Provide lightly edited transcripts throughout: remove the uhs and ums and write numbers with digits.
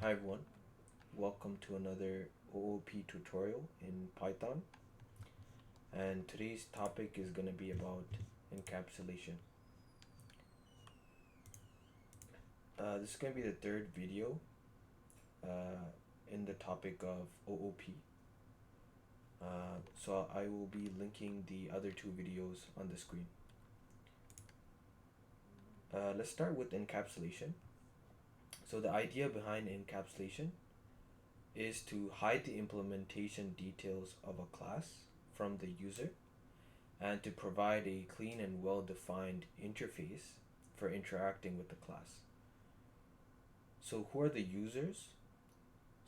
Hi everyone, welcome to another OOP tutorial in Python, and today's topic is going to be about encapsulation. This is going to be the third video in the topic of OOP. So I will be linking the other two videos on the screen. Let's start with encapsulation. So the idea behind encapsulation is to hide the implementation details of a class from the user and to provide a clean and well-defined interface for interacting with the class. So who are the users?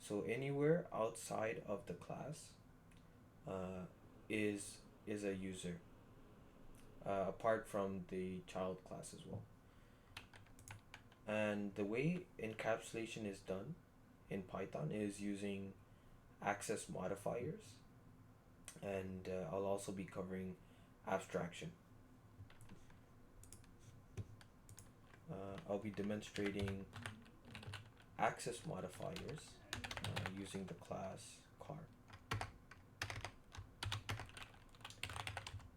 So anywhere outside of the class is a user, apart from the child class as well. And the way encapsulation is done in Python is using access modifiers, and I'll also be covering abstraction. I'll be demonstrating access modifiers using the class car.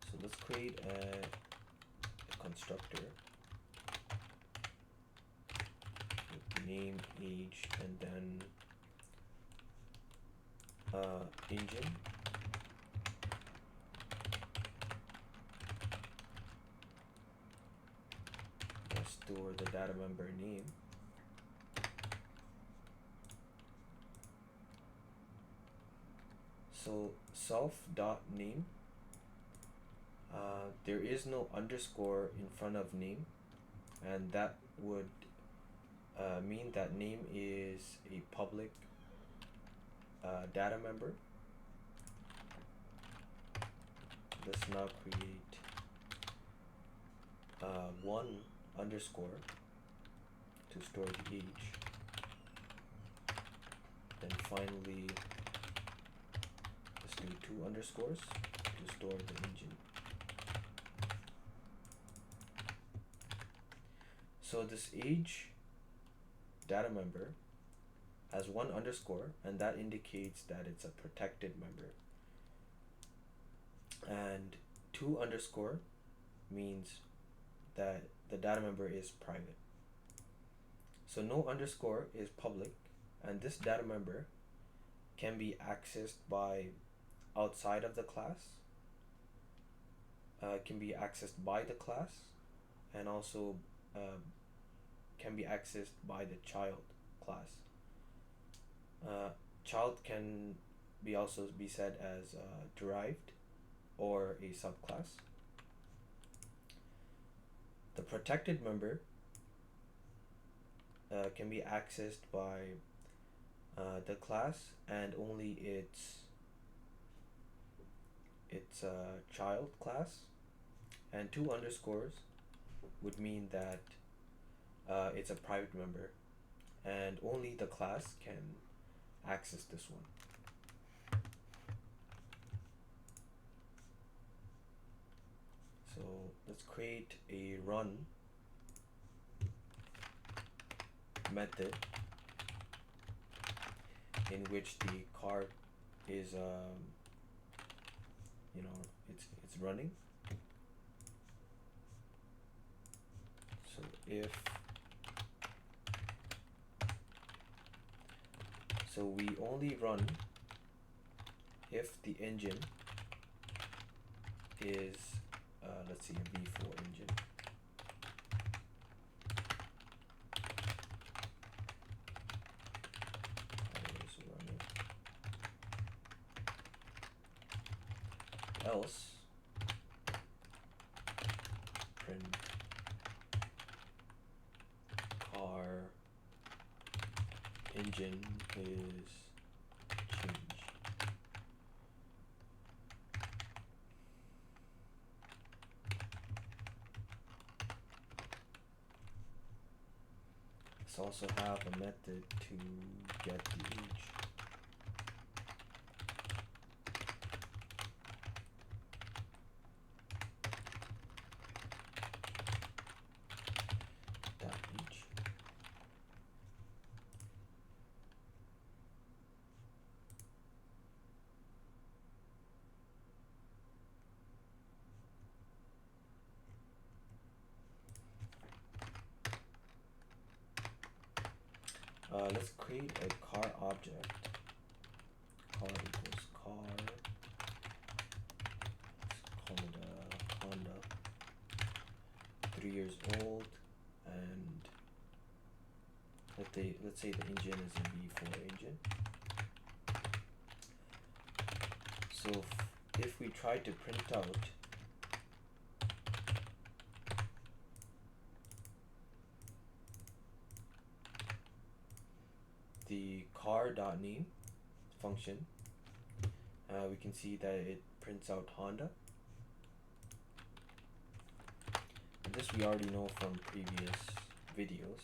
So let's create a constructor with name, age, and then engine. Let's store the data member name. So self.name, there is no underscore in front of name, and that would mean that name is a public data member. Let's now create one underscore to store the age. Then finally, let's do two underscores to store the engine. So this age data member has one underscore, and that indicates that it's a protected member. And two underscore means that the data member is private. So no underscore is public, and this data member can be accessed by outside of the class, can be accessed by the class, and also can be accessed by the child class. Child can be also be said as derived or a subclass. The protected member can be accessed by the class and only its child class, and two underscores would mean that it's a private member and only the class can access this one. So let's create a run method in which the car is it's running. So we only run if the engine is let's see, a V4 engine. Else print car engine is changed. Let's also have a method to get the age. Age. Let's create a car object. Car equals car. Let's call it a Honda. 3 years old, and let's say the engine is a V4 engine. So if we try to print out the car.name function, we can see that it prints out Honda. And this we already know from previous videos.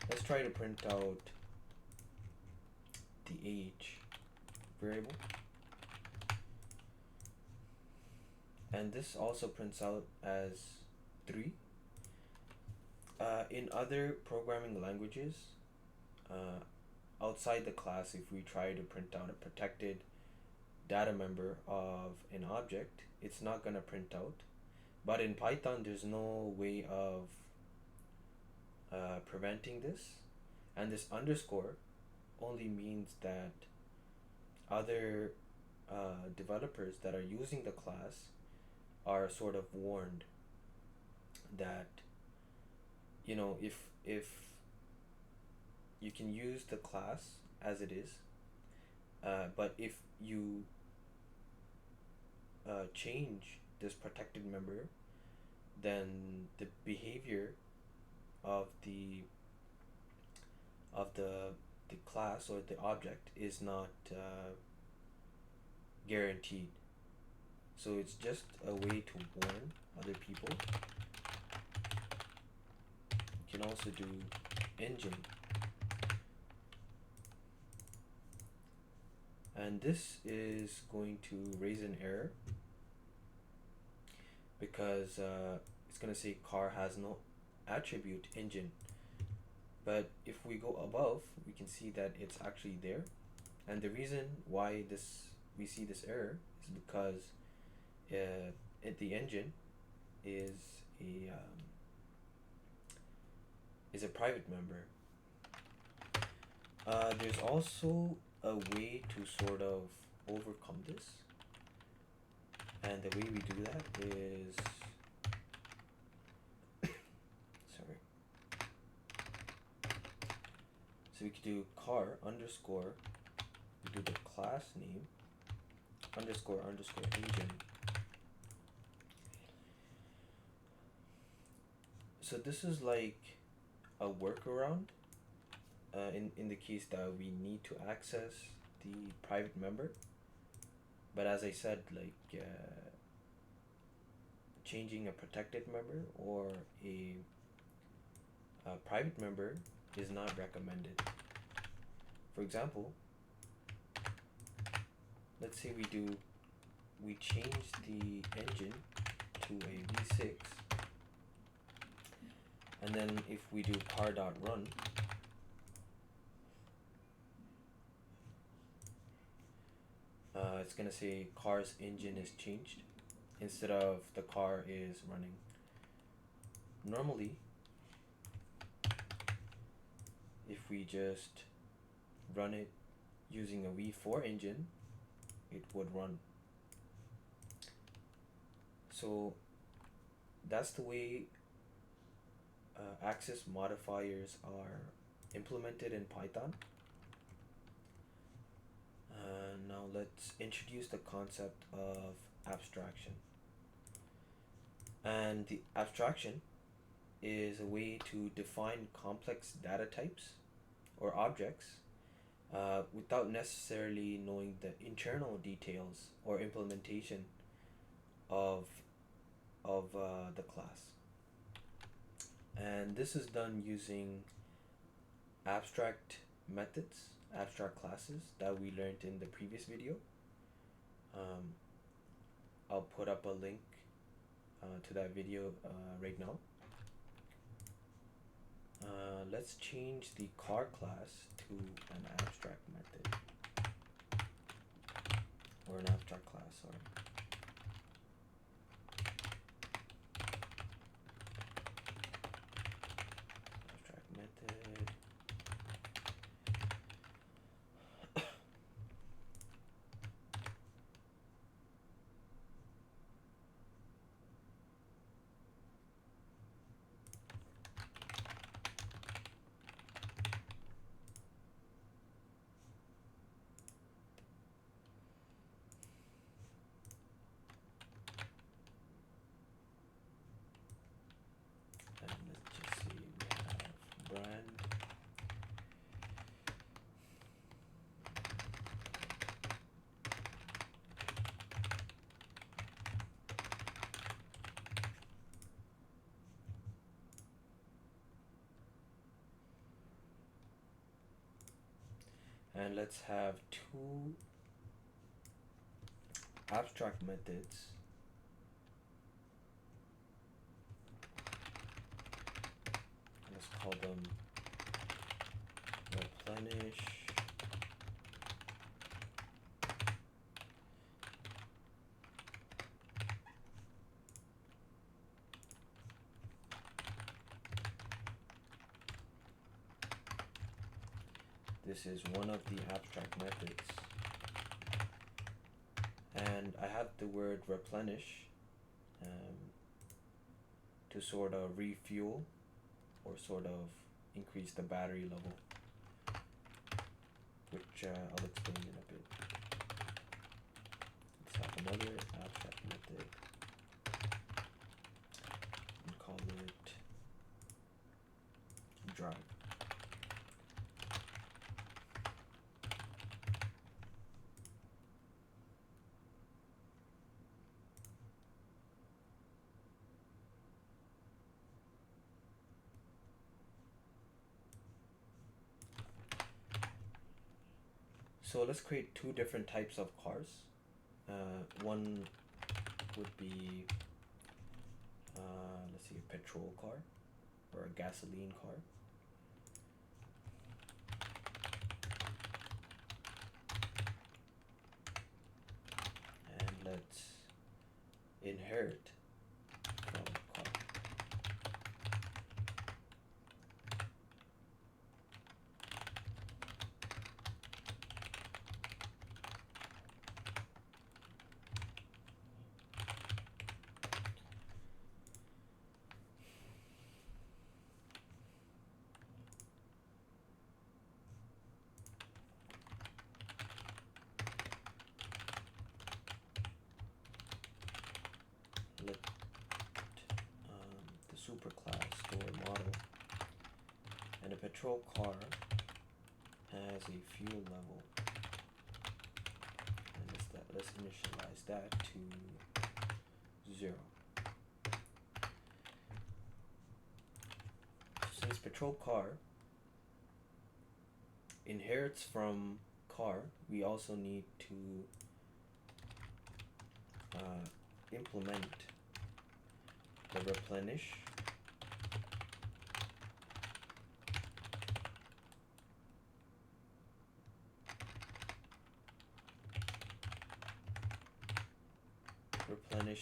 Let's try to print out the age variable. And this also prints out as 3. In other programming languages, outside the class, if we try to print out a protected data member of an object, it's not going to print out. But in Python, there's no way of preventing this. And this underscore only means that other developers that are using the class are sort of warned that, you know, if you can use the class as it is, but if you change this protected member, then the behavior of the class or the object is not guaranteed. So it's just a way to warn other people. You can also do engine, and this is going to raise an error because it's going to say car has no attribute engine. But if we go above, we can see that it's actually there. And the reason why we see this error is because the engine is a private member. There's also a way to sort of overcome this, and the way we do that is sorry. So we could do car underscore, we do the class name underscore engine. So this is like a workaround in the case that we need to access the private member. But as I said, like changing a protected member or a private member is not recommended. For example, let's say we change the engine to a V6, and then if we do car.run, it's gonna say car's engine is changed instead of the car is running. Normally, if we just run it using a V4 engine, it would run. So that's the way access modifiers are implemented in Python. Now let's introduce the concept of abstraction. And the abstraction is a way to define complex data types or objects without necessarily knowing the internal details or implementation of the class. And this is done using abstract methods, abstract classes that we learned in the previous video. I'll put up a link to that video right now. Let's change the car class to an abstract method, or an abstract class, sorry. Abstract method. And let's have two abstract methods. Let's call them replenish This is one of the abstract methods. And I have the word replenish to sort of refuel or sort of increase the battery level, which I'll explain in a bit. Let's have another abstract method and call it drive. So let's create two different types of cars. One would be, let's see, a petrol car or a gasoline car. And let's inherit from car. Let the superclass store model, and a patrol car has a fuel level, and let's initialize that to 0. Since patrol car inherits from car, we also need to implement the replenish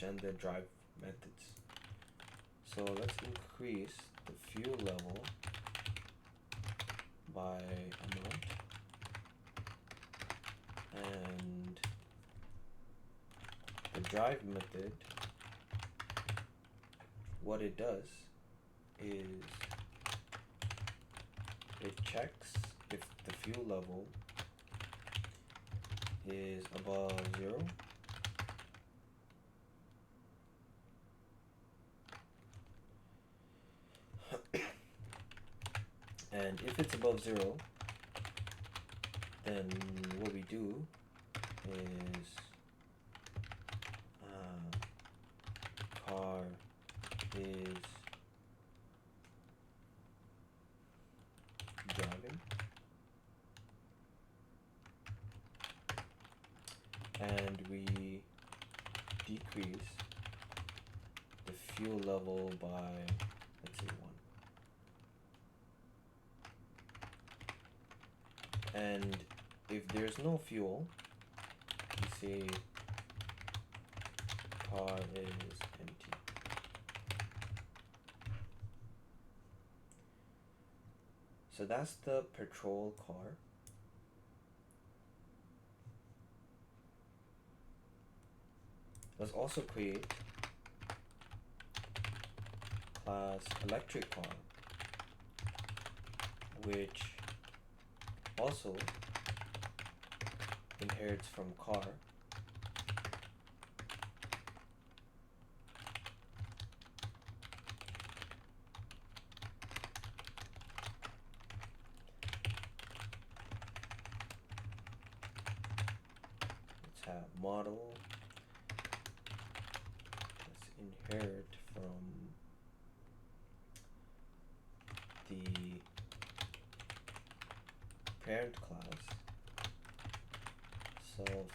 and the drive methods. So let's increase the fuel level by amount, and the drive method, what it does is it checks if the fuel level is above 0 and if it's above 0, then what we do is car is driving, and we decrease the fuel level by, let's say, 1. And if there's no fuel, we say car is empty. So that's the patrol car. Let's also create class electric car, which also inherits from car, let's have model, let's inherit from the parent class, self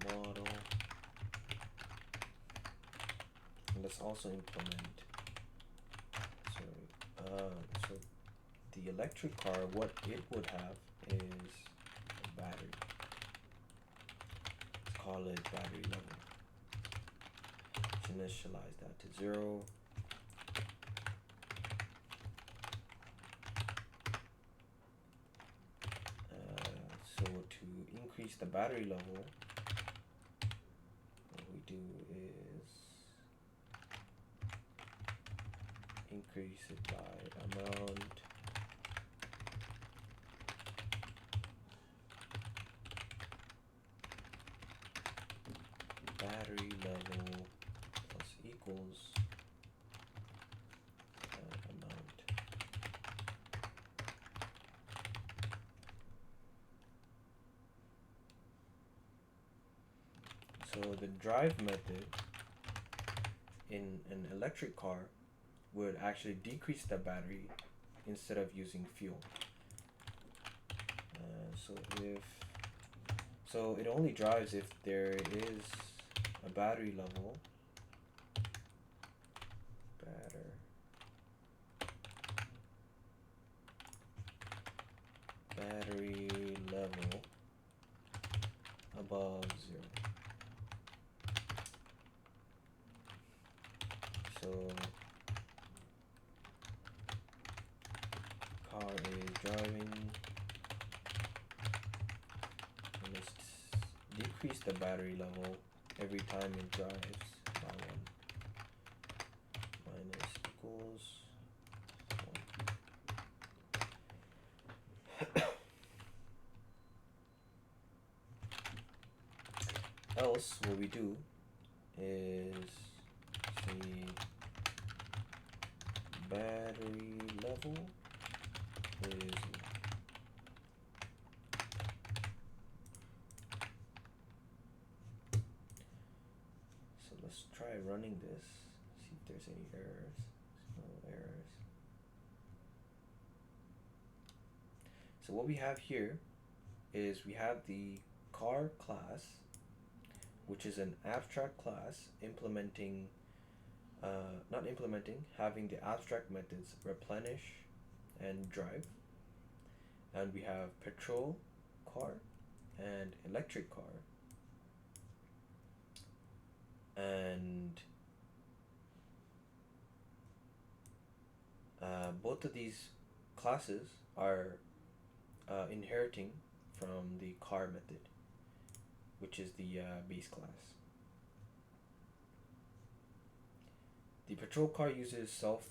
model. And let's also implement, so the electric car, what it would have is a battery. Let's call it battery level. Let's initialize that to 0. So to increase the battery level, what we do is increase it by amount battery level plus equals amount. So the drive method in an electric car would actually decrease the battery instead of using fuel. So it only drives if there is a battery level. Battery level above 0. So car is driving, and let's decrease the battery level every time it drives by 1 minus equals 1. Else what we do is see battery level is so let's try running this, see if there's any errors. No errors. So what we have here is we have the car class, which is an abstract class implementing having the abstract methods replenish and drive. And we have petrol car and electric car. And both of these classes are inheriting from the car method, which is the base class. The petrol car uses self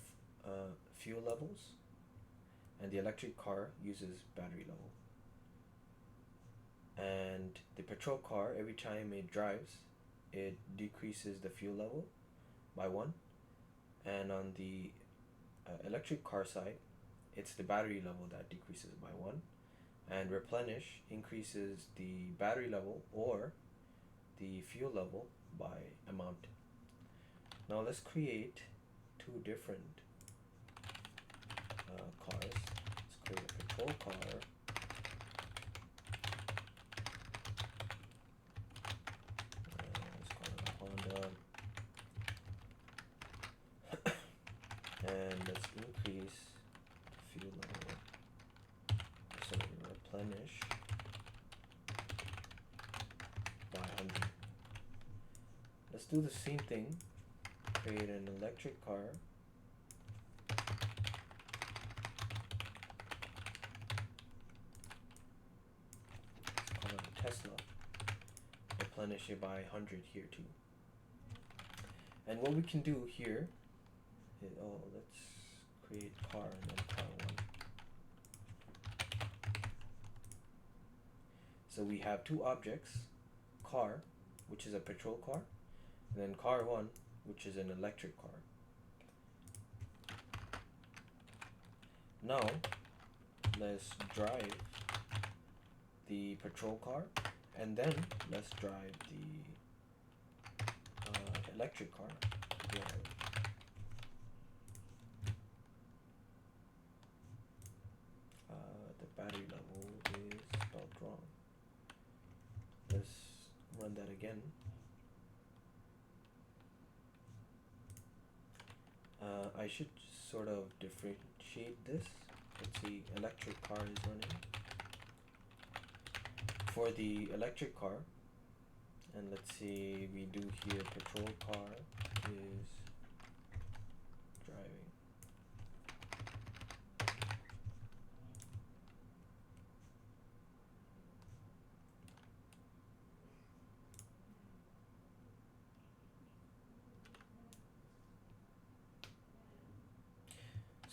fuel levels, and the electric car uses battery level. And the petrol car, every time it drives, it decreases the fuel level by 1. And on the electric car side, it's the battery level that decreases by 1. And replenish increases the battery level or the fuel level by amount. Now let's create 2 different cars. Let's create a petrol car let's call it a Honda, and let's increase the fuel level, so we replenish by 100. Let's do the same thing, create an electric car, let's call it a Tesla, replenish it by 100 here too. And what we can do here is, let's create car and then car 1. So we have 2 objects, car, which is a petrol car, and then car 1, which is an electric car. Now let's drive the petrol car, and then let's drive the electric car. The battery level is spelled wrong. run that again. I should sort of differentiate this. Let's see, electric car is running. For the electric car, and let's see, we do here patrol car is driving.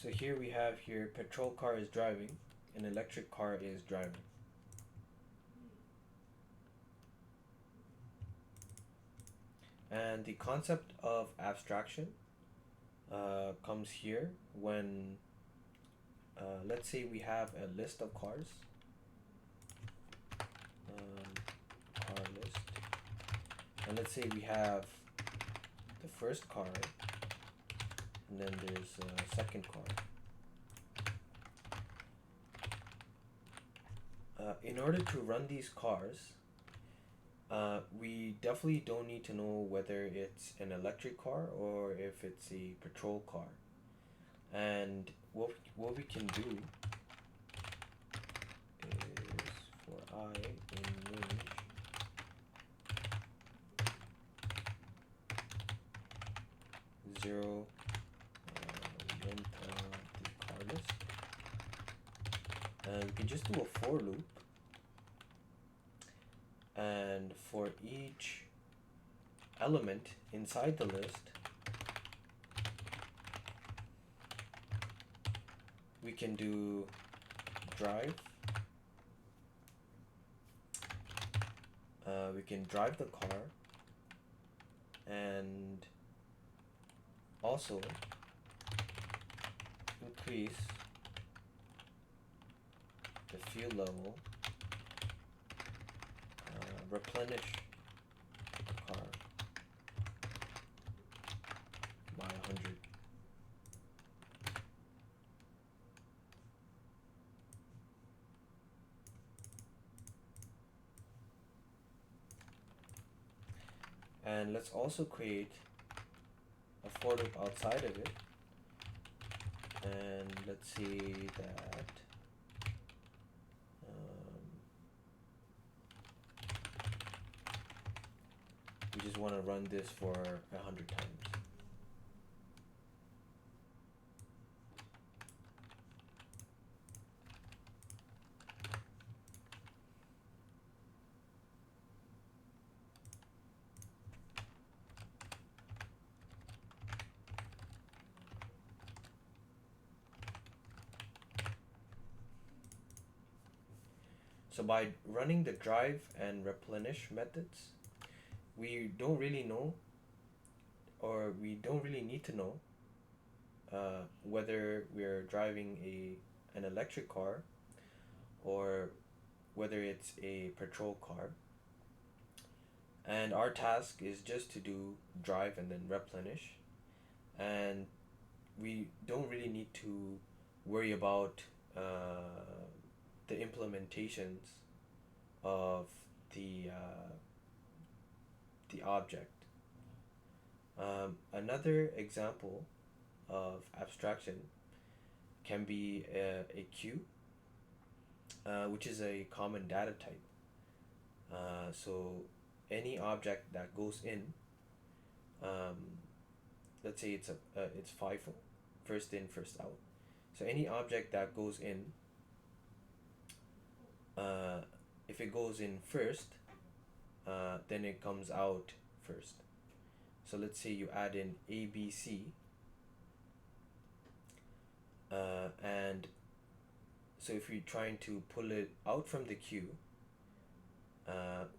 So here we have here patrol car is driving and electric car is driving. And the concept of abstraction comes here when let's say we have a list of cars, car list, and let's say we have the first car, and then there's a second car. In order to run these cars, we definitely don't need to know whether it's an electric car or if it's a patrol car. And what we can do is for I in range zero length of the car list, and we can just do a for loop, and for each element inside the list we can do drive. We can drive the car and also increase the fuel level, replenish the car by 100. And let's also create a for loop outside of it, and let's see that we just want to run this for 100 times. So by running the drive and replenish methods, we don't really know, or we don't really need to know whether we're driving an electric car or whether it's a patrol car. And our task is just to do drive and then replenish, and we don't really need to worry about the implementations of the object. Another example of abstraction can be a queue, which is a common data type. So any object that goes in, let's say it's FIFO, first in, first out. So any object that goes in, if it goes in first, then it comes out first. So let's say you add in ABC, and so if you're trying to pull it out from the queue,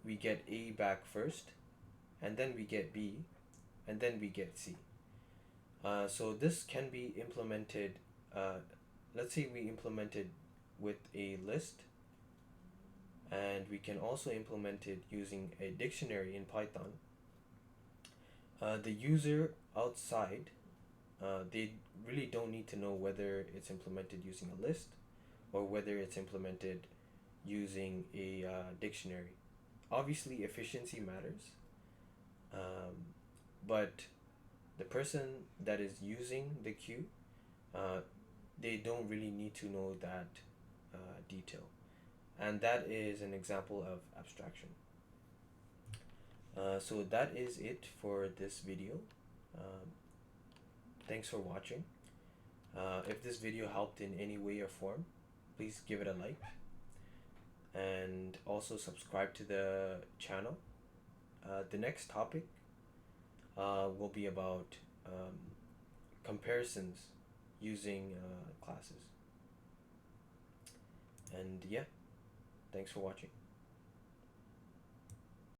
we get A back first, and then we get B, and then we get C. So this can be implemented, let's say we implement it with a list, and we can also implement it using a dictionary in Python. The user outside, they really don't need to know whether it's implemented using a list or whether it's implemented using a dictionary. obviously efficiency matters, but the person that is using the queue, uh, they don't really need to know that detail. And that is an example of abstraction. So that is it for this video. Um, Thanks for watching. If this video helped in any way or form, please give it a like and also subscribe to the channel. The next topic will be about comparisons using classes. And yeah, thanks for watching.